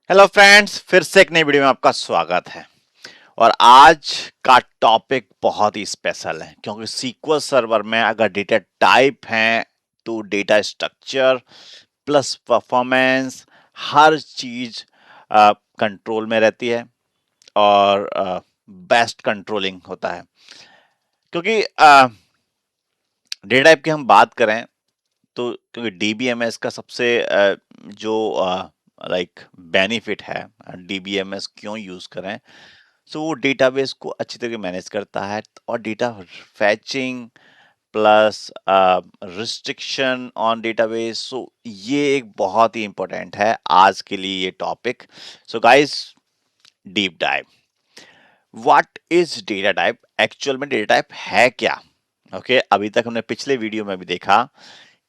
Hello friends, फिर से एक नई वीडियो में आपका स्वागत है। और आज का टॉपिक बहुत ही स्पेशल है क्योंकि सीक्वल सर्वर में अगर डेटा टाइप है तो डेटा स्ट्रक्चर प्लस परफॉर्मेंस हर चीज कंट्रोल में रहती है और बेस्ट कंट्रोलिंग होता है। क्योंकि डेटा टाइप की हम बात करें तो क्योंकि डीबीएमएस का सबसे जो लाइक बेनिफिट है, डीबीएमएस क्यों यूज करें, सो वो डेटाबेस को अच्छी तरीके मैनेज करता है और data fetching plus restriction on database. So ये एक बहुत ही इंपॉर्टेंट है आज के लिए ये topic. So guys, deep dive. What is data type? Actual में डेटा टाइप है क्या? ओके अभी तक हमने पिछले वीडियो में भी देखा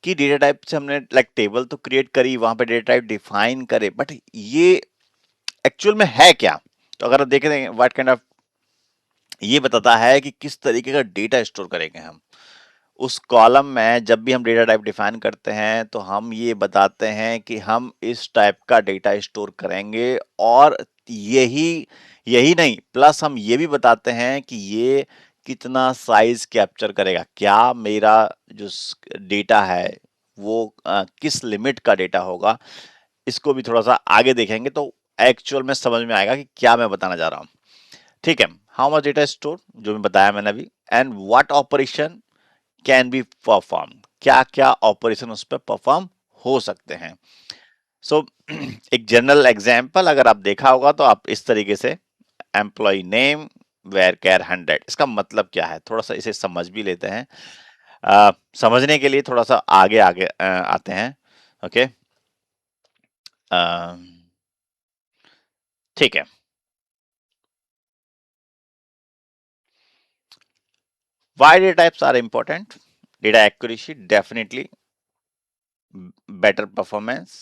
कि डेटा टाइप से हमने लाइक टेबल तो क्रिएट करी, वहां पे डेटा टाइप डिफाइन करे, बट ये एक्चुअल में है क्या? तो अगर आप देख रहे हैं व्हाट काइंड ऑफ, ये बताता है कि किस तरीके का डेटा स्टोर करेंगे हम उस कॉलम में। जब भी हम डेटा टाइप डिफाइन करते हैं तो हम ये बताते हैं कि हम इस टाइप का डेटा स्टोर करेंगे, और यही यही नहीं, प्लस हम ये भी बताते हैं कि ये कितना साइज कैप्चर करेगा, क्या मेरा जो डेटा है वो किस लिमिट का डेटा होगा। इसको भी थोड़ा सा आगे देखेंगे तो एक्चुअल में समझ में आएगा कि क्या मैं बताना चाह रहा हूँ। ठीक है, हाउ मच डेटा स्टोर जो मैं बताया मैंने अभी, and what operation can be perform, क्या क्या ऑपरेशन उस पर परफॉर्म हो सकते हैं। सो एक जनरल एग्जांपल अगर आप देखा होगा तो आप इस तरीके से एम्प्लॉय नेम वेयर कैर 100, इसका मतलब क्या है थोड़ा सा इसे समझ भी लेते हैं। समझने के लिए थोड़ा सा आगे आगे आते हैं। ओके, ठीक है। Why data types are important? Data accuracy, definitely. Better performance,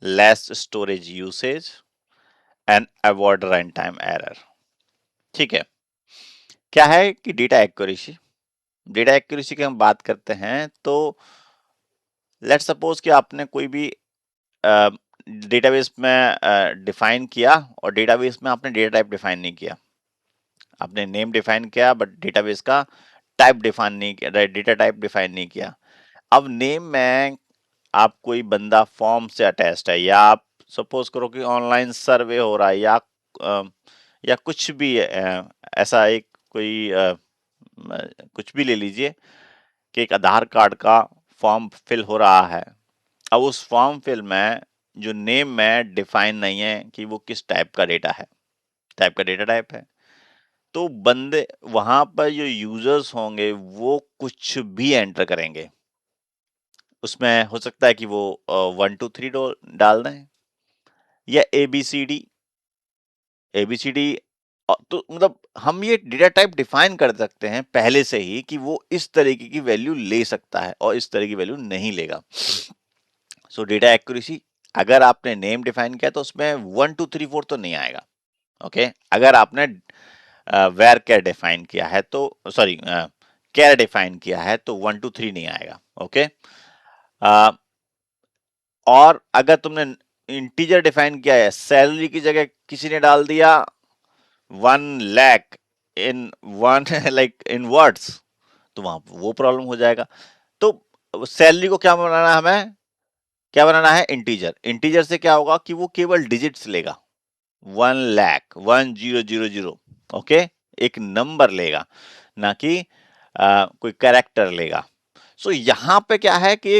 less storage usage, and avoid runtime error. ठीक है, क्या है कि डेटा एक्यूरेसी की हम बात करते हैं तो लेट सपोज कि आपने कोई भी डेटाबेस में डिफाइन किया और डेटाबेस में आपने डेटा टाइप डिफाइन नहीं किया। आपने नेम डिफाइन किया बट डेटाबेस का टाइप डिफाइन नहीं किया, डेटा टाइप डिफाइन नहीं किया। अब नेम में आप कोई बंदा फॉर्म से अटैच्ड है, या आप सपोज करो कि ऑनलाइन सर्वे हो रहा है, या कुछ भी ऐसा एक कोई कुछ भी ले लीजिए कि एक आधार कार्ड का फॉर्म फिल हो रहा है। अब उस फॉर्म फिल में जो नेम में डिफाइन नहीं है कि वो किस टाइप का डेटा है, टाइप का डेटा टाइप है, तो बंदे वहां पर जो यूजर्स होंगे वो कुछ भी एंटर करेंगे। उसमें हो सकता है कि वो 1 2 3 डाल दें, या ABCD ABCD। तो मतलब हम ये डेटा टाइप डिफाइन कर सकते हैं पहले से ही कि वो इस तरीके की वैल्यू ले सकता है और इस तरह की वैल्यू नहीं लेगा। सो डेटा एक्यूरेसी, अगर आपने नेम डिफाइन किया तो उसमें 1 2 3 4 तो नहीं आएगा। ओके, अगर आपने वेर कैर डिफाइन किया है तो सॉरी कैर डिफाइन किया है तो 1 2 3 नहीं आएगा। ओके, और अगर तुमने इंटीजर डिफाइन किया है, सैलरी की जगह किसी ने डाल दिया 1 lakh in one like in words, तो वहां वो प्रॉब्लम हो जाएगा। तो सैलरी को क्या बनाना है हमें, क्या बनाना है, इंटीजर। इंटीजर से क्या होगा कि वो केवल डिजिट्स लेगा, 1 लाख 1000। ओके, एक नंबर लेगा, ना कि कोई कैरेक्टर लेगा। सो यहाँ पे क्या है कि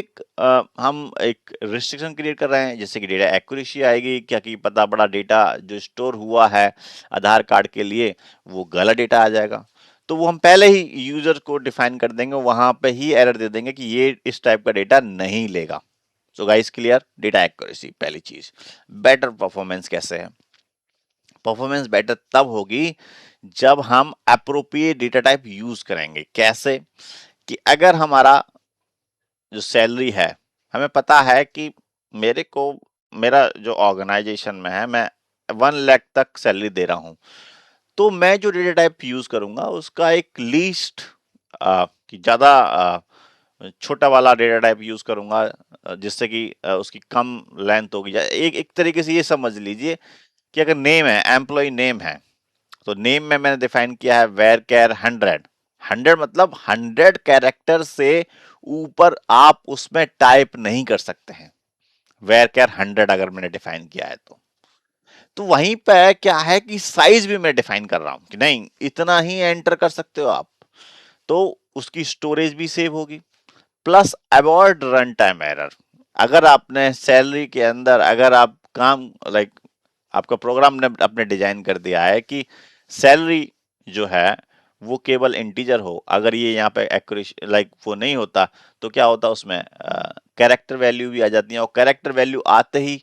हम एक रिस्ट्रिक्शन क्रिएट कर रहे हैं, जैसे कि डेटा एक्यूरेसी आएगी, क्या कि पता बड़ा डेटा जो स्टोर हुआ है आधार कार्ड के लिए वो गलत डेटा आ जाएगा। तो वो हम पहले ही यूजर को डिफाइन कर देंगे, वहां पे ही एरर दे देंगे कि ये इस टाइप का डेटा नहीं लेगा। So guys clear, data accuracy पहली चीज। बेटर परफॉर्मेंस कैसे है? परफॉर्मेंस बेटर तब होगी जब हम अप्रोप्रिएट डेटा टाइप यूज करेंगे। कैसे? कि अगर हमारा जो सैलरी है, हमें पता है कि मेरे को मेरा जो ऑर्गेनाइजेशन में है मैं 1 लाख तक सैलरी दे रहा हूं, तो मैं जो डेटा टाइप यूज करूंगा उसका एक लीस्ट कि ज्यादा छोटा वाला डेटा टाइप यूज करूंगा, जिससे कि उसकी कम लेंथ होगी। एक एक तरीके से ये समझ लीजिए कि अगर नेम है, एम्प्लॉय नेम है, तो नेम में मैंने डिफाइन किया है वेर कैर 100 मतलब 100 कैरेक्टर से ऊपर आप उसमें टाइप नहीं कर सकते हैं। वेर कैर 100 अगर मैंने डिफाइन किया है तो वहीं पे क्या है कि साइज भी मैं डिफाइन कर रहा हूं कि नहीं इतना ही एंटर कर सकते हो आप, तो उसकी स्टोरेज भी सेव होगी। Plus avoid run time error. अगर आपने सैलरी के अंदर अगर आप काम आपका प्रोग्राम ने अपने डिजाइन कर दिया है कि सैलरी जो है वो केवल इंटीजर हो, अगर ये यहाँ पे एक्यूरेसी वो नहीं होता तो क्या होता उसमें कैरेक्टर वैल्यू भी आ जाती है, और कैरेक्टर वैल्यू आते ही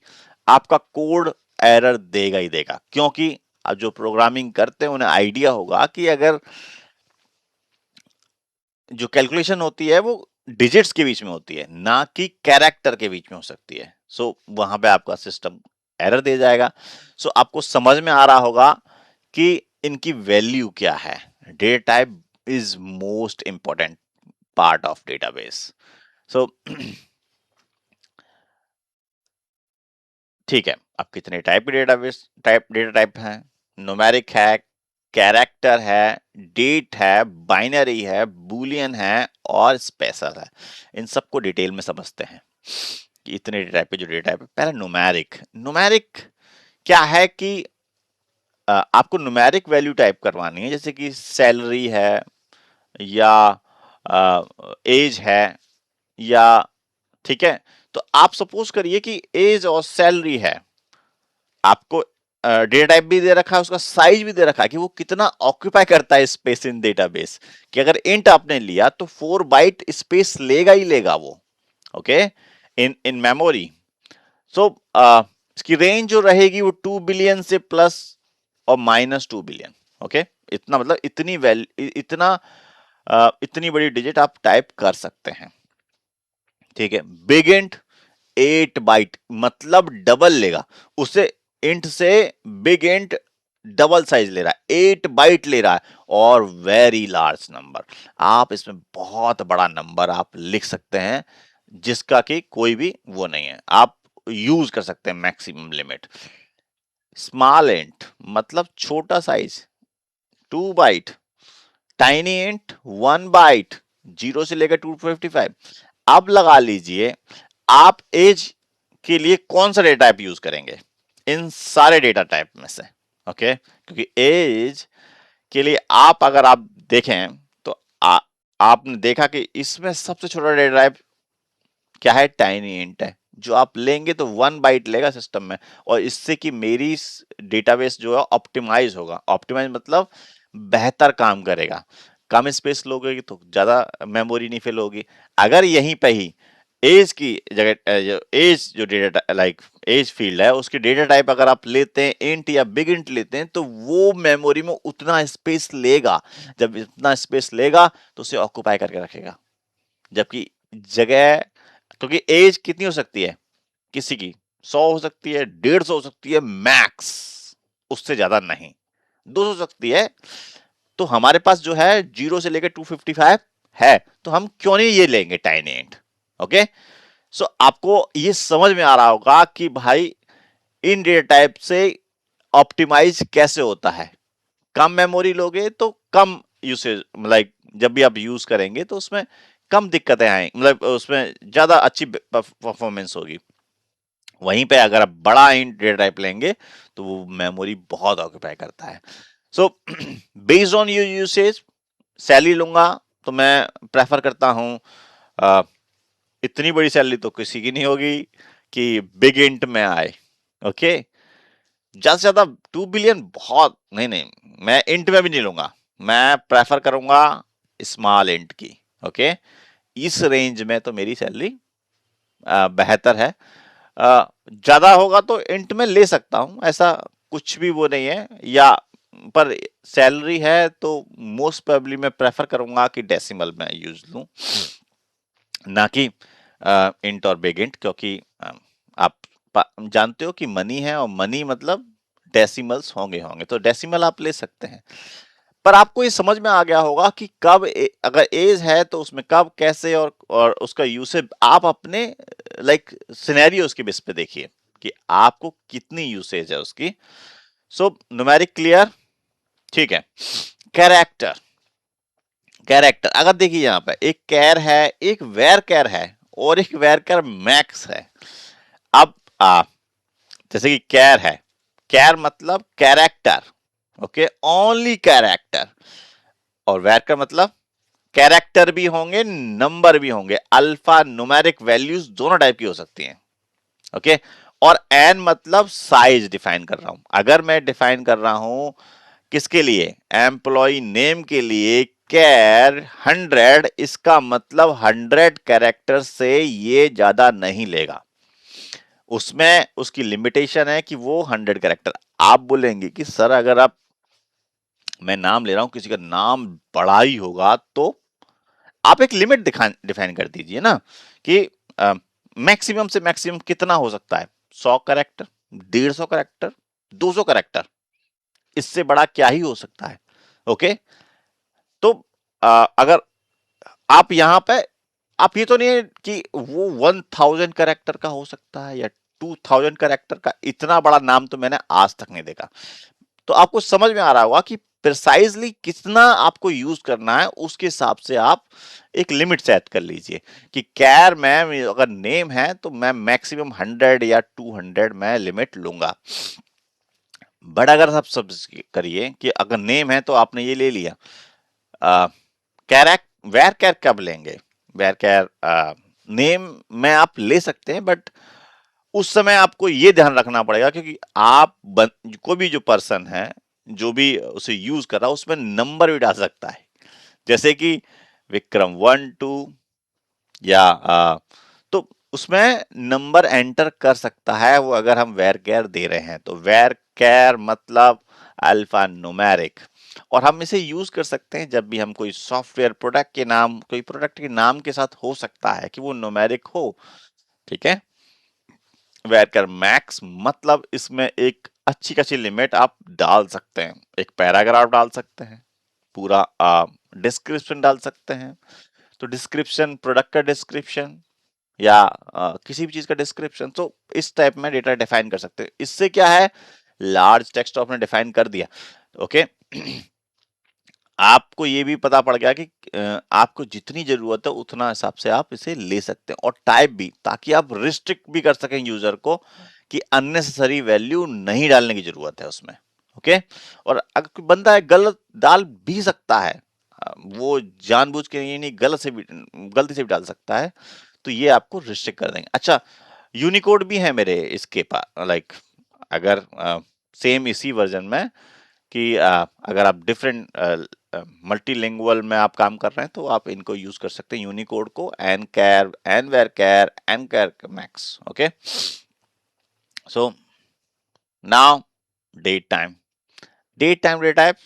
आपका कोड एरर देगा ही देगा, क्योंकि अब जो प्रोग्रामिंग करते हैं उन्हें आइडिया होगा कि अगर जो कैलकुलेशन होती है वो डिजिट्स के बीच में होती है, ना कि कैरेक्टर के बीच में हो सकती है। सो वहां पे आपका सिस्टम एरर दे जाएगा। सो आपको समझ में आ रहा होगा कि इनकी वैल्यू क्या है। Data type is most important part of database. So ठीक है, अब कितने टाइप के डेटा टाइप हैं? न्यूमेरिक है, कैरेक्टर है, डेट है, बाइनरी है, बूलियन है और स्पेशल है। इन सबको डिटेल में समझते हैं कि इतने टाइप के जो डेटा टाइप है। पहला न्यूमेरिक। न्यूमेरिक क्या है कि आपको न्यूमेरिक वैल्यू टाइप करवानी है, जैसे कि सैलरी है या एज है या, ठीक है, तो आप सपोज करिए कि एज और सैलरी है, आपको डेटा टाइप भी दे रखा है, उसका साइज भी दे रखा है कि वो कितना ऑक्यूपाई करता है स्पेस इन डेटाबेस, कि अगर इंट आपने लिया तो 4 बाइट स्पेस लेगा ही लेगा वो, ओके, इन इन मेमोरी। सो इसकी रेंज जो रहेगी वो 2 बिलियन से प्लस और -2 बिलियन, ओके। इतना मतलब इतनी वैल्यू, इतनी बड़ी डिजिट आप टाइप कर सकते हैं, ठीक है। बिग इंट 8 बाइट मतलब डबल लेगा, उसे इंट से बिग इंट डबल साइज ले रहा है, 8 बाइट ले रहा है। और वेरी लार्ज नंबर, आप इसमें बहुत बड़ा नंबर आप लिख सकते हैं जिसका कि कोई भी वो नहीं है, आप यूज कर सकते हैं मैक्सिमम लिमिट। स्मॉल इंट मतलब छोटा size 2 byte. Tiny int 1 byte, 0 से लेकर 255। अब लगा लीजिए आप एज के लिए कौन सा डेटा टाइप यूज करेंगे इन सारे डेटा टाइप में से, ओके, क्योंकि एज के लिए आप अगर आप देखें तो आपने देखा कि इसमें सबसे छोटा डेटा टाइप क्या है? टाइनी इंट है, जो आप लेंगे तो 1 बाइट लेगा सिस्टम में, और इससे कि मेरी डेटाबेस जो है ऑप्टिमाइज होगा। ऑप्टिमाइज मतलब बेहतर काम करेगा। कम स्पेस लोगे तो ज्यादा मेमोरी नहीं फिल होगी। अगर यहीं पे ही एज की जगह एज जो डेटा एज फील्ड है उसकी डेटा टाइप अगर आप लेते हैं इंट या बिग इंट लेते हैं तो वो मेमोरी में उतना स्पेस लेगा। जब इतना स्पेस लेगा तो उसे ऑक्युपाई करके रखेगा। जबकि जगह, क्योंकि एज कितनी हो सकती है किसी की? 100 हो सकती है, 150 हो सकती है मैक्स, उससे ज्यादा नहीं। 200 हो सकती है। तो हमारे पास जो है 0 से लेकर 255 है, तो हम क्यों नहीं ये लेंगे टाइनी इंट, ओके। सो आपको ये समझ में आ रहा होगा कि भाई इन डेटा टाइप से ऑप्टिमाइज कैसे होता है। कम मेमोरी लोगे तो कम यूसेज, जब भी आप यूज करेंगे तो उसमें कम दिक्कतें आएंगी, उसमें ज्यादा अच्छी परफॉर्मेंस होगी। वहीं पे अगर आप बड़ा इंट डेटा टाइप लेंगे तो वो मेमोरी बहुत ऑक्यूपाई करता है। So based on your usage salary लूंगा तो मैं प्रेफर करता हूं इतनी बड़ी सैलरी तो किसी की नहीं होगी कि बिग इंट में आए, ओके। ज्यादा से ज्यादा 2 बिलियन बहुत नहीं, नहीं मैं इंट में भी नहीं लूंगा, मैं प्रेफर करूंगा स्मॉल इंट की, ओके। इस रेंज में तो मेरी सैलरी बेहतर है। ज्यादा होगा तो इंट में ले सकता हूं, ऐसा कुछ भी वो नहीं है, या पर सैलरी है तो मोस्ट प्रोबेबली मैं प्रेफर करूंगा कि डेसिमल में यूज लूं, ना कि इंट और बिग इंट, क्योंकि आप जानते हो कि मनी है और मनी मतलब डेसिमल्स होंगे होंगे, तो डेसिमल आप ले सकते हैं। पर आपको ये समझ में आ गया होगा कि कब अगर एज है तो उसमें कब कैसे और उसका यूसेज आप अपने लाइक सिनेरियोस के बेस पे देखिए कि आपको कितनी यूसेज है उसकी। सो न्यूमेरिक क्लियर, ठीक है। कैरेक्टर, कैरेक्टर अगर देखिए यहाँ पे एक कैर है, एक वेर कैर है और एक वेर कैर मैक्स है। अब जैसे कि कैर है, कैर मतलब कैरेक्टर, ओके, ओनली कैरेक्टर। और वेर का मतलब कैरेक्टर भी होंगे, नंबर भी होंगे, अल्फा न्यूमेरिक वैल्यूज दोनों टाइप की हो सकती हैं, ओके। और एन मतलब साइज डिफाइन कर रहा हूं। अगर मैं डिफाइन कर रहा हूं किसके लिए, एम्प्लॉय नेम के लिए, कैर 100, इसका मतलब 100 कैरेक्टर से ये ज्यादा नहीं लेगा। उसमें उसकी लिमिटेशन है कि वो 100 कैरेक्टर। आप बोलेंगे कि सर अगर आप, मैं नाम ले रहा हूं किसी का नाम बड़ा ही होगा, तो आप एक लिमिट डिफाइन कर दीजिए ना कि मैक्सिमम से मैक्सिमम कितना हो सकता है, 100 कैरेक्टर, 150 कैरेक्टर, 200 कैरेक्टर, इससे बड़ा क्या ही हो सकता है, ओके। तो अगर आप यहाँ पे, आप ये तो नहीं है कि वो 1000 कैरेक्टर का हो सकता है या 2000 कैरेक्टर का, इतना बड़ा नाम तो मैंने आज तक नहीं देखा। तो आपको समझ में आ रहा होगा कि प्रिसाइजली कितना आपको यूज करना है, उसके हिसाब से आप एक लिमिट सेट कर लीजिए कि कैर में अगर नेम है तो मैं मैक्सिमम 100 या 200 मैं लिमिट लूंगा। बट अगर आप सब करिए कि अगर नेम है तो आपने ये ले लिया, कैरेक्ट वेर कैर कब लेंगे, वेर कैर नेम में आप ले सकते हैं, बट उस समय आपको ये ध्यान रखना पड़ेगा क्योंकि कोई भी जो पर्सन है, जो भी उसे यूज कर रहा है, उसमें नंबर भी डाल सकता है, जैसे कि विक्रम 1 2 या तो उसमें नंबर एंटर कर सकता है वो, अगर हम वेर कैर दे रहे हैं तो वेर कैर मतलब अल्फा न्यूमेरिक। और हम इसे यूज कर सकते हैं जब भी हम कोई सॉफ्टवेयर प्रोडक्ट के नाम, कोई प्रोडक्ट के नाम के साथ हो सकता है कि वो न्यूमेरिक हो, ठीक है। वेरकर मैक्स मतलब इसमें एक अच्छी खासी लिमिट आप डाल सकते हैं, एक पैराग्राफ डाल सकते हैं, पूरा डिस्क्रिप्शन डाल सकते हैं। तो डिस्क्रिप्शन, प्रोडक्ट का डिस्क्रिप्शन या किसी भी चीज का डिस्क्रिप्शन, तो इस टाइप में डेटा डिफाइन कर सकते हैं। इससे क्या है, लार्ज टेक्स्ट आपने डिफाइन कर दिया, ओके। आपको ये भी पता पड़ गया कि आपको जितनी जरूरत है उतना हिसाब से आप इसे ले सकते हैं, और टाइप भी, ताकि आप रिस्ट्रिक्ट भी कर सकें यूजर को कि अननेसेसरी वैल्यू नहीं डालने की जरूरत है उसमें, ओके। और अगर कोई बंदा है गलत डाल भी सकता है, वो जानबूझ के ये नहीं, गलत से भी, गलती से भी डाल सकता है, तो ये आपको रिस्ट्रिक्ट कर देंगे। अच्छा, यूनिकोड भी है मेरे इसके पास, लाइक अगर सेम इसी वर्जन में कि अगर आप डिफरेंट मल्टीलिंगुअल में आप काम कर रहे हैं तो आप इनको यूज कर सकते हैं, यूनिकोड को, N char, N var char, N char max, okay. So now date time, date time data type.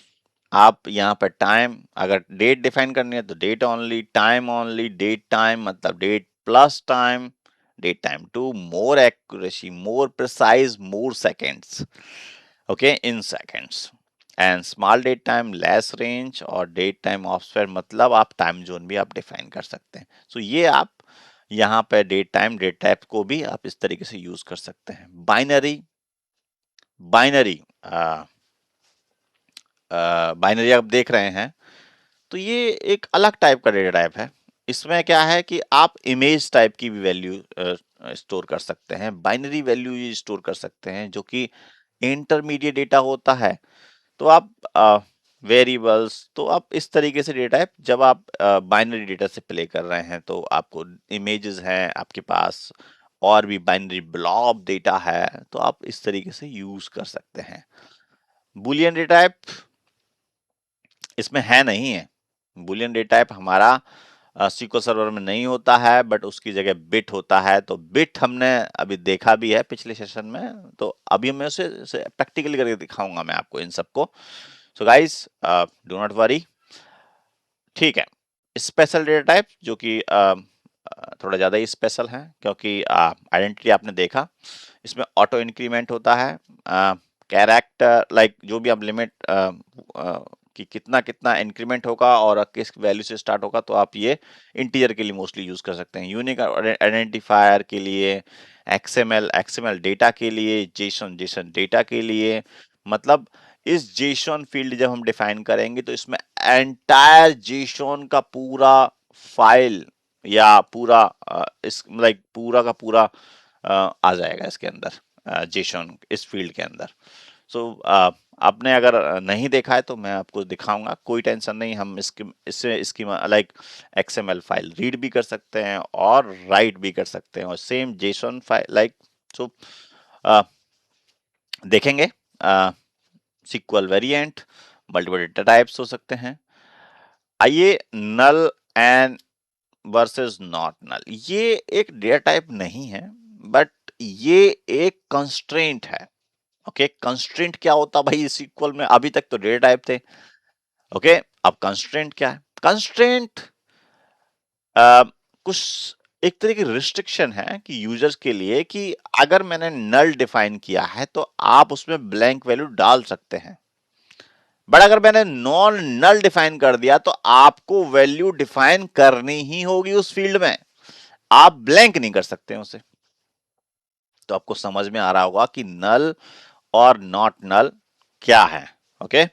आप यहाँ पर टाइम, अगर डेट डिफाइन करनी है तो date only, time only, date time मतलब date plus time, date time two more accuracy, more precise, more seconds, okay, in seconds. And small date time, less range, और date time offset मतलब आप time zone भी आप define कर सकते हैं। सो ये आप यहाँ पे डेट टाइम, डेट टाइप को भी आप इस तरीके से यूज कर सकते हैं। बाइनरी, बाइनरी बाइनरी आप देख रहे हैं तो ये एक अलग टाइप का डेटा टाइप है। इसमें क्या है कि आप इमेज टाइप की भी वैल्यू स्टोर कर सकते हैं, बाइनरी वैल्यू स्टोर कर सकते हैं जो कि इंटरमीडिएट डेटा होता है। तो आप वेरिएबल्स, तो आप इस तरीके से डेटा है, जब आप बाइनरी डेटा से प्ले कर रहे हैं तो आपको इमेजेस हैं आपके पास, और भी बाइनरी ब्लॉब डेटा है, तो आप इस तरीके से यूज कर सकते हैं। बुलियन डेटा टाइप इसमें है नहीं है, बुलियन डेटा टाइप हमारा SQL सर्वर में नहीं होता है, बट उसकी जगह बिट होता है। तो बिट हमने अभी देखा भी है पिछले सेशन में, तो अभी मैं उसे प्रैक्टिकली करके दिखाऊंगा मैं आपको इन सबको। So guys do not worry, ठीक है। स्पेशल डेटा टाइप जो कि थोड़ा ज्यादा ही स्पेशल है, क्योंकि आइडेंटिटी आपने देखा, इसमें ऑटो इंक्रीमेंट होता है, कैरेक्टर लाइक जो भी आप लिमिट कि कितना कितना इंक्रीमेंट होगा और किस वैल्यू से स्टार्ट होगा, तो आप ये इंटीजर के लिए मोस्टली यूज कर सकते हैं। यूनिक आइडेंटिफायर के लिए, एक्सएमएल डेटा के लिए, जेसन जेसन डेटा के लिए। मतलब इस जेसन फील्ड जब हम डिफाइन करेंगे तो इसमें एंटायर जेसन का पूरा फाइल या पूरा इस लाइक पूरा का पूरा आ जाएगा इसके अंदर, जेसन इस फील्ड के अंदर। सो आपने अगर नहीं देखा है तो मैं आपको दिखाऊंगा, कोई टेंशन नहीं। हम इससे इसकी लाइक एक्सएमएल फाइल रीड भी कर सकते हैं और राइट भी कर सकते हैं, और same JSON file like so देखेंगे। Sequel variant, multiple data types हो सकते हैं। आइए, null and versus not null, ये एक डेटा टाइप नहीं है, बट ये एक कंस्ट्रेंट है। ओके, कंस्ट्रेंट क्या होता भाई इस इक्वल में? अभी तक तो डेटा टाइप थे। ओके, अब कंस्ट्रेंट क्या है? कंस्ट्रेंट कुछ एक तरह की रिस्ट्रिक्शन है कि यूजर्स के लिए, कि अगर मैंने नल डिफाइन किया है तो आप उसमें ब्लैंक वैल्यू डाल सकते हैं, बट अगर मैंने नॉन नल डिफाइन कर दिया तो आपको वैल्यू डिफाइन करनी ही होगी उस फील्ड में, आप ब्लैंक नहीं कर सकते उसे। तो आपको समझ में आ रहा होगा कि नल और नॉट नल क्या है। ओके,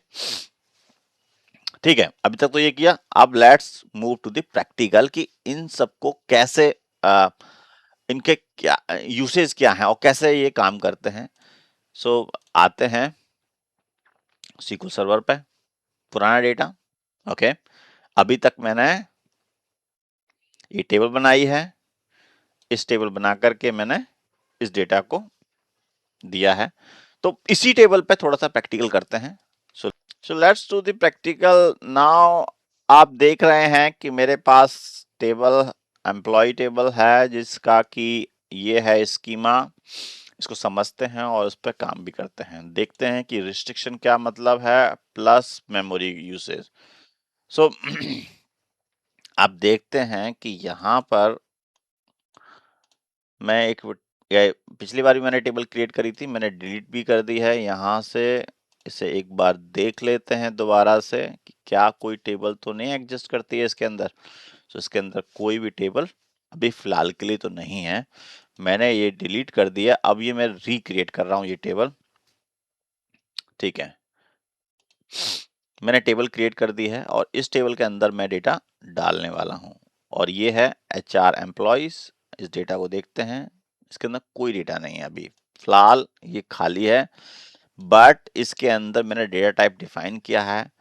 ठीक है, अभी तक तो ये किया। अब let's move to the practical कि इन सबको कैसे इनके क्या यूसेज क्या है और कैसे ये काम करते हैं। सो आते हैं SQL सर्वर पे, पुराना डेटा। ओके, अभी तक मैंने ये टेबल बनाई है, इस टेबल बना करके मैंने इस डेटा को दिया है। तो इसी टेबल पे थोड़ा सा प्रैक्टिकल करते हैं। So let's do the practical now. आप देख रहे हैं कि मेरे पास टेबल, एम्प्लॉय टेबल है, जिसका कि ये है स्कीमा। इसको समझते हैं और उस पर काम भी करते हैं, देखते हैं कि रिस्ट्रिक्शन क्या मतलब है, प्लस मेमोरी यूसेज। सो आप देखते हैं कि यहाँ पर मैं पिछली बार भी मैंने टेबल क्रिएट करी थी, मैंने डिलीट भी कर दी है। यहाँ से इसे एक बार देख लेते हैं दोबारा से कि क्या कोई टेबल तो नहीं एग्जिस्ट करती है इसके अंदर। तो इसके अंदर कोई भी टेबल अभी फिलहाल के लिए तो नहीं है, मैंने ये डिलीट कर दिया। अब ये मैं रिक्रिएट कर रहा हूँ ये टेबल। ठीक है, मैंने टेबल क्रिएट कर दी है और इस टेबल के अंदर मैं डेटा डालने वाला हूँ, और ये है HR एम्प्लॉइज। इस डेटा को देखते हैं, इसके अंदर कोई डेटा नहीं है अभी फिलहाल, ये खाली है। बट इसके अंदर मैंने डेटा टाइप डिफाइन किया है।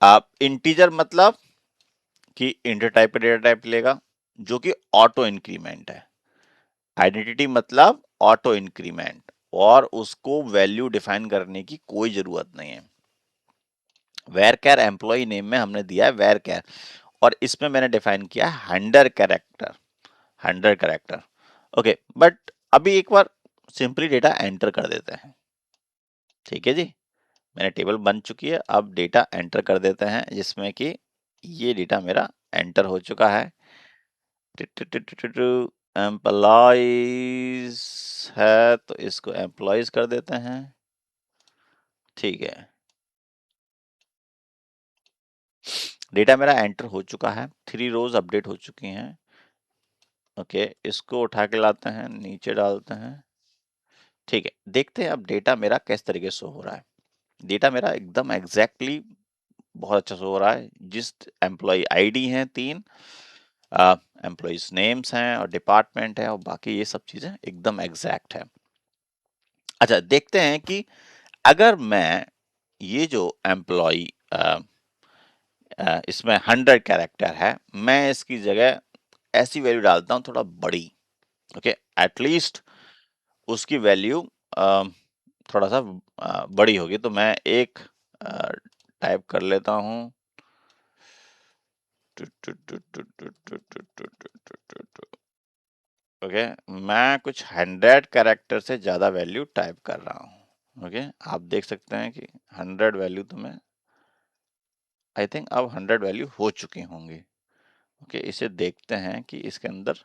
अब इंटीजर मतलब कि इंटर टाइप का डेटा टाइप लेगा, जो कि ऑटो इंक्रीमेंट है। आइडेंटिटी मतलब ऑटो इंक्रीमेंट, और उसको वैल्यू डिफाइन करने की कोई जरूरत नहीं है। वेर कैर एम्प्लॉय नेम में हमने दिया है वेर कैर, और इसमें मैंने डिफाइन किया है 100 कैरेक्टर। ओके, बट अभी एक बार सिंपली डेटा एंटर कर देते हैं। ठीक है जी, मैंने टेबल बन चुकी है, अब डेटा एंटर कर देते हैं, जिसमें कि ये डेटा मेरा एंटर हो चुका है। एम्प्लॉइज है तो इसको एम्प्लॉइज कर देते हैं। ठीक है, डेटा मेरा एंटर हो चुका है, 3 रोज अपडेट हो चुकी हैं। ओके, इसको उठा के लाते हैं, नीचे डालते हैं। ठीक है, देखते हैं अब डेटा मेरा किस तरीके से हो रहा है। डेटा मेरा एकदम एग्जैक्टली बहुत अच्छा से हो रहा है। जिस एम्प्लॉय आईडी हैं 3, एम्प्लॉइज नेम्स हैं और डिपार्टमेंट है, और बाकी ये सब चीजें एकदम एग्जैक्ट है। अच्छा, देखते हैं कि अगर मैं ये जो एम्प्लॉय इसमें 100 कैरेक्टर है, मैं इसकी जगह ऐसी वैल्यू डालता हूँ थोड़ा बड़ी। ओके, एटलीस्ट उसकी वैल्यू थोड़ा सा बड़ी होगी, तो मैं एक टाइप कर लेता हूँ। ओके, मैं कुछ 100 कैरेक्टर से ज्यादा वैल्यू टाइप कर रहा हूँ। ओके, आप देख सकते हैं कि 100 वैल्यू तो मैं आई थिंक अब 100 वैल्यू हो चुकी होंगी। ओके, इसे देखते हैं कि इसके अंदर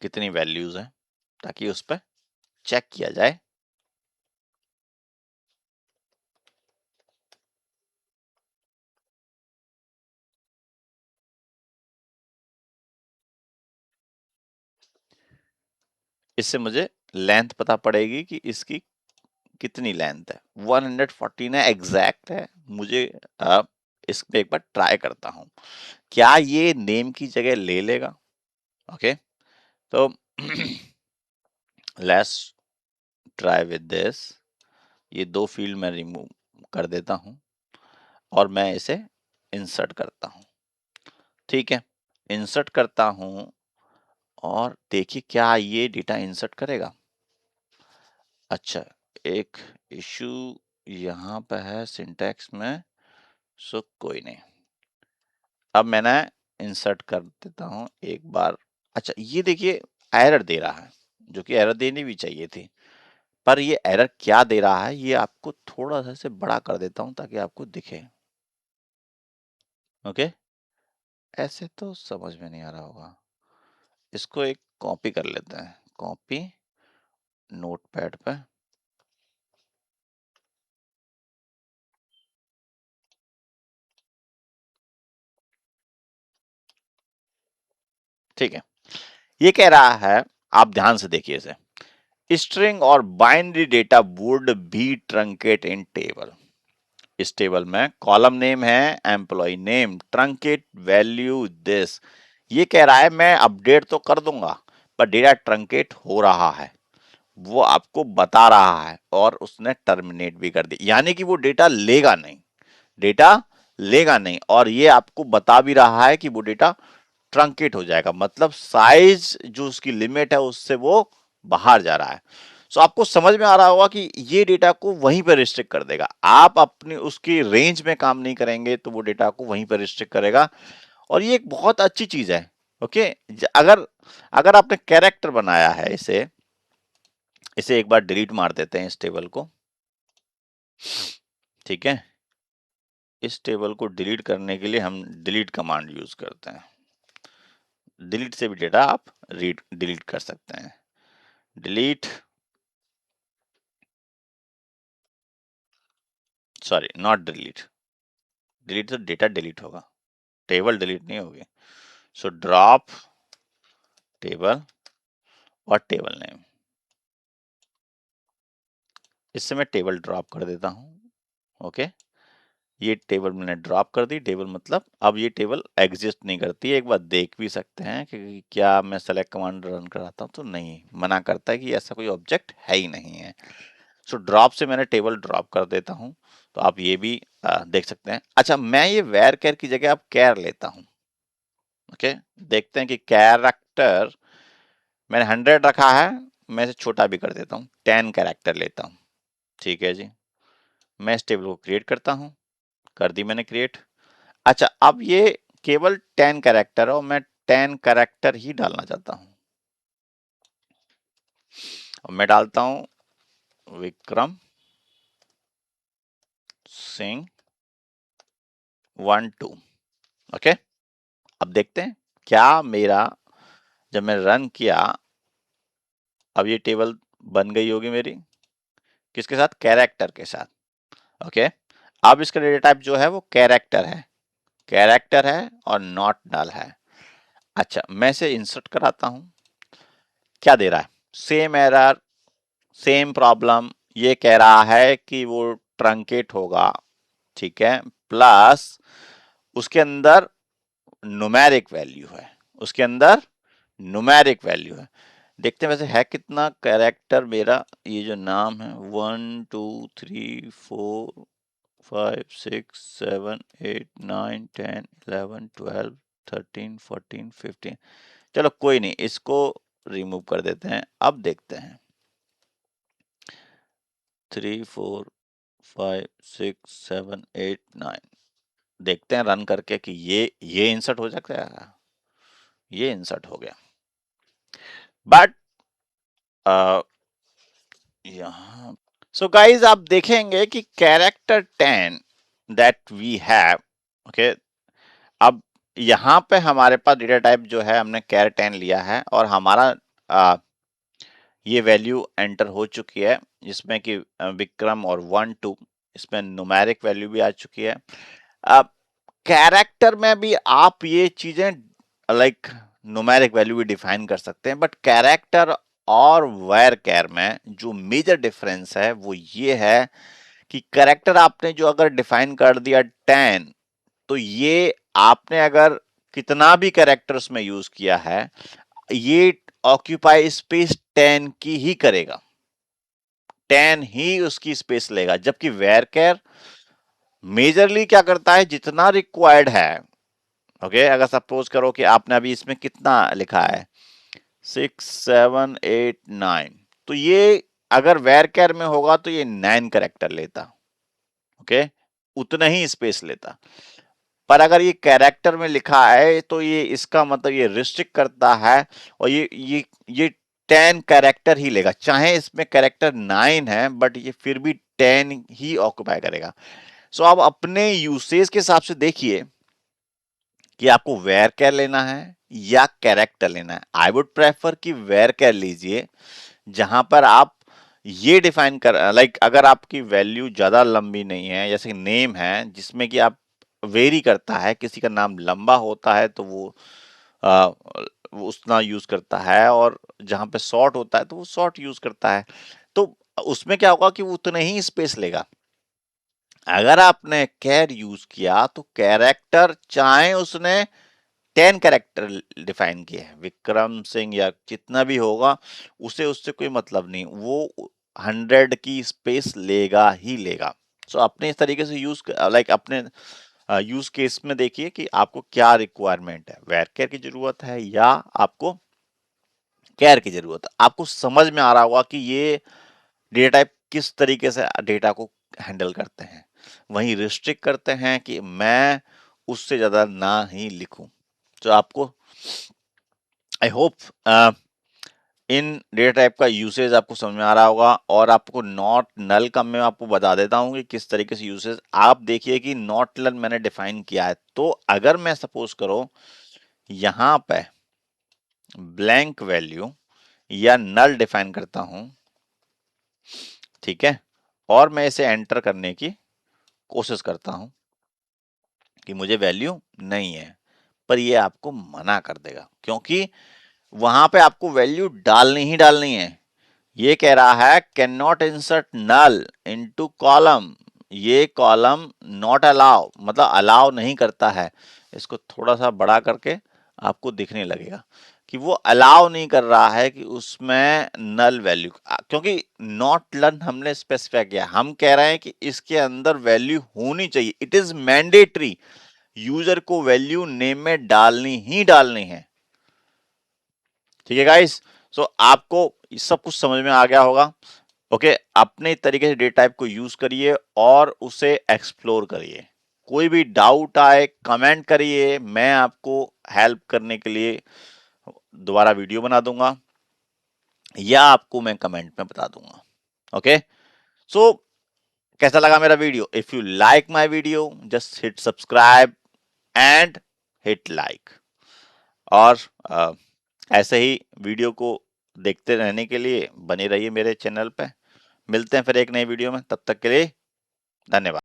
कितनी वैल्यूज हैं, ताकि उस पर चेक किया जाए। इससे मुझे लेंथ पता पड़ेगी कि इसकी कितनी लेंथ है। 114 है, एग्जैक्ट है। मुझे इस पे एक बार ट्राई करता हूँ, क्या ये नेम की जगह ले लेगा। ओके, तो लेट्स ट्राई विद दिस। ये दो फील्ड में रिमूव कर देता हूँ और मैं इसे इंसर्ट करता हूँ। ठीक है, इंसर्ट करता हूँ और देखिए क्या ये डेटा इंसर्ट करेगा। अच्छा, एक इशू यहाँ पे है सिंटैक्स में, सो कोई नहीं। अब मैंने इंसर्ट कर देता हूँ एक बार। अच्छा, ये देखिए एरर दे रहा है, जो कि एरर देनी भी चाहिए थी, पर ये एरर क्या दे रहा है ये आपको थोड़ा सा से बड़ा कर देता हूँ ताकि आपको दिखे। ओके, ऐसे तो समझ में नहीं आ रहा होगा। इसको एक कॉपी कर लेते हैं, कॉपी नोटपैड पे। ठीक है, ये कह रहा है, आप ध्यान से देखिए इसे, स्ट्रिंग और binary data would be truncate in table. इस टेबल में कॉलम नेम है employ name, truncate value this. ये कह रहा है मैं अपडेट तो कर दूंगा पर डेटा ट्रंकेट हो रहा है, वो आपको बता रहा है और उसने टर्मिनेट भी कर दिया, यानी कि वो डेटा लेगा नहीं, डेटा लेगा नहीं, और ये आपको बता भी रहा है कि वो डेटा ट्रंकेट हो जाएगा, मतलब साइज जो उसकी लिमिट है उससे वो बाहर जा रहा है। सो आपको समझ में आ रहा होगा कि ये डेटा को वहीं पर रिस्ट्रिक्ट कर देगा। आप अपनी उसकी रेंज में काम नहीं करेंगे तो वो डेटा को वहीं पर रिस्ट्रिक्ट करेगा, और ये एक बहुत अच्छी चीज है। ओके, अगर अगर आपने कैरेक्टर बनाया है, इसे इसे एक बार डिलीट मार देते हैं इस टेबल को। ठीक है, इस टेबल को डिलीट करने के लिए हम डिलीट कमांड यूज करते हैं। डिलीट से भी डेटा आप रीड डिलीट कर सकते हैं। Delete, sorry not delete, delete तो डेटा डिलीट होगा, टेबल डिलीट नहीं होगी। सो ड्रॉप टेबल और टेबल नेम, इससे मैं टेबल ड्रॉप कर देता हूँ। ओके, ये टेबल मैंने ड्रॉप कर दी। टेबल मतलब अब ये टेबल एग्जिस्ट नहीं करती है। एक बार देख भी सकते हैं कि क्या मैं सेलेक्ट कमांड रन कराता हूँ तो नहीं, मना करता है कि ऐसा कोई ऑब्जेक्ट है ही नहीं है। सो ड्रॉप से मैंने टेबल ड्रॉप कर देता हूँ, तो आप ये भी देख सकते हैं। अच्छा, मैं ये वेर कैर की जगह अब कैर लेता हूँ। ओके, देखते हैं कि कैरेक्टर मैंने 100 रखा है, मैं इसे छोटा भी कर देता हूँ, 10 कैरेक्टर लेता हूँ। ठीक है जी, मैं इस टेबल को क्रिएट करता हूँ, कर दी मैंने क्रिएट। अच्छा, अब ये केवल 10 कैरेक्टर है और मैं 10 कैरेक्टर ही डालना चाहता हूँ, और मैं डालता हूँ विक्रम सिंह 1 2। ओके, अब देखते हैं क्या मेरा, जब मैं रन किया, अब ये टेबल बन गई होगी मेरी, किसके साथ, कैरेक्टर के साथ। ओके, अब इसका डेटा टाइप जो है वो कैरेक्टर है, कैरेक्टर है और नॉट नल है। अच्छा, मैं इसे इंसर्ट कराता हूं, क्या दे रहा है, सेम एरर, सेम प्रॉब्लम। ये कह रहा है कि वो ट्रंकेट होगा, ठीक है, प्लस उसके अंदर न्यूमेरिक वैल्यू है, उसके अंदर न्यूमेरिक वैल्यू है। देखते हैं वैसे है कितना कैरेक्टर मेरा, ये जो नाम है 1 2 3 4 5 6 7 8 9 10 11 12 13 14 15। चलो कोई नहीं, इसको रिमूव कर देते हैं। अब देखते हैं 3 4 5 6 7 8 9, देखते हैं रन करके कि ये इंसर्ट हो सकता है। ये इंसर्ट हो गया, बट यहाँ सो गाइज आप देखेंगे कि character 10 that we have, okay, अब यहाँ पे हमारे पास डेटा टाइप जो है हमने कैर 10 लिया है और हमारा ये वैल्यू एंटर हो चुकी है, जिसमें कि विक्रम और 1 2, इसमें न्यूमेरिक वैल्यू भी आ चुकी है। अब कैरेक्टर में भी आप ये चीजें लाइक न्यूमेरिक वैल्यू भी डिफाइन कर सकते हैं, बट कैरेक्टर और वेयर केयर में जो मेजर डिफरेंस है वो ये है कि कैरेक्टर आपने जो अगर डिफाइन कर दिया 10, तो ये आपने अगर कितना भी कैरेक्टर्स में यूज किया है, ये ऑक्यूपाई स्पेस 10 की ही करेगा, 10 ही उसकी स्पेस लेगा। जबकि वेयर केयर मेजरली क्या करता है, जितना रिक्वायर्ड है। ओके, अगर सपोज करो कि आपने अभी इसमें कितना लिखा है 6 7 8 9, तो ये अगर वेयर केयर में होगा तो ये 9 कैरेक्टर लेता। ओके, उतना ही स्पेस लेता। पर अगर ये कैरेक्टर में लिखा है तो ये इसका मतलब ये रिस्ट्रिक्ट करता है, और ये 10 कैरेक्टर ही लेगा, चाहे इसमें कैरेक्टर 9 है बट ये फिर भी 10 ही ऑक्युपाई करेगा। सो आप अपने यूसेज के हिसाब से देखिए कि आपको वेयर केयर लेना है या कैरेक्टर लेना है। आई वुड प्रेफर कि वेयर केयर लीजिए, जहां पर आप ये डिफाइन कर, लाइक अगर आपकी वैल्यू ज्यादा लंबी नहीं है, जैसे नेम है जिसमें कि आप वेरी करता है, किसी का नाम लंबा होता है तो वो उतना यूज करता है, और जहां पे शॉर्ट होता है तो वो शॉर्ट यूज करता है, तो उसमें क्या होगा कि वो उतना ही स्पेस लेगा। अगर आपने कैर यूज किया तो कैरेक्टर, चाहे उसने 10 कैरेक्टर डिफाइन किए हैं, विक्रम सिंह या जितना भी होगा, उसे उससे कोई मतलब नहीं, वो 100 की स्पेस लेगा ही लेगा। सो अपने इस तरीके से यूज, लाइक अपने यूज केस में देखिए कि आपको क्या रिक्वायरमेंट है, वेयर केयर की जरूरत है या आपको केयर की जरूरत है। आपको समझ में आ रहा होगा कि ये डेटा टाइप किस तरीके से डेटा को हैंडल करते हैं, वहीं रिस्ट्रिक्ट करते हैं कि मैं उससे ज्यादा ना ही लिखूं। तो आपको, I hope in data type का यूसेज आपको समझ में आ रहा होगा। और आपको नॉट नल का मैं आपको बता देता हूँ कि किस तरीके से यूसेज, आप देखिए कि नॉट नल मैंने डिफाइन किया है, तो अगर मैं सपोज करो यहां पे ब्लैंक वैल्यू या नल डिफाइन करता हूं, ठीक है, और मैं इसे एंटर करने की कोशिश करता हूं कि मुझे वैल्यू नहीं है, पर ये आपको मना कर देगा, क्योंकि वहां पे आपको वैल्यू डालनी ही डालनी है। ये कह रहा है can not insert null into column, ये कॉलम नॉट अलाउ, मतलब अलाउ नहीं करता है। इसको थोड़ा सा बड़ा करके आपको दिखने लगेगा कि वो अलाउ नहीं कर रहा है कि उसमें नल वैल्यू, क्योंकि नॉट लर्न हमने स्पेसिफाई किया, हम कह रहे हैं कि इसके अंदर वैल्यू होनी चाहिए, इट इज मैंडेटरी, यूजर को वैल्यू नेम में डालनी ही डालनी है। ठीक है गाइस, सो आपको सब कुछ समझ में आ गया होगा। ओके, अपने तरीके से डेटा टाइप को यूज करिए और उसे एक्सप्लोर करिए। कोई भी डाउट आए कमेंट करिए, मैं आपको हेल्प करने के लिए दोबारा वीडियो बना दूंगा या आपको मैं कमेंट में बता दूंगा। ओके, सो कैसा लगा मेरा video? If you like my video just hit subscribe and hit like, और ऐसे ही वीडियो को देखते रहने के लिए बने रहिए मेरे चैनल पे। मिलते हैं फिर एक नई वीडियो में, तब तक के लिए धन्यवाद।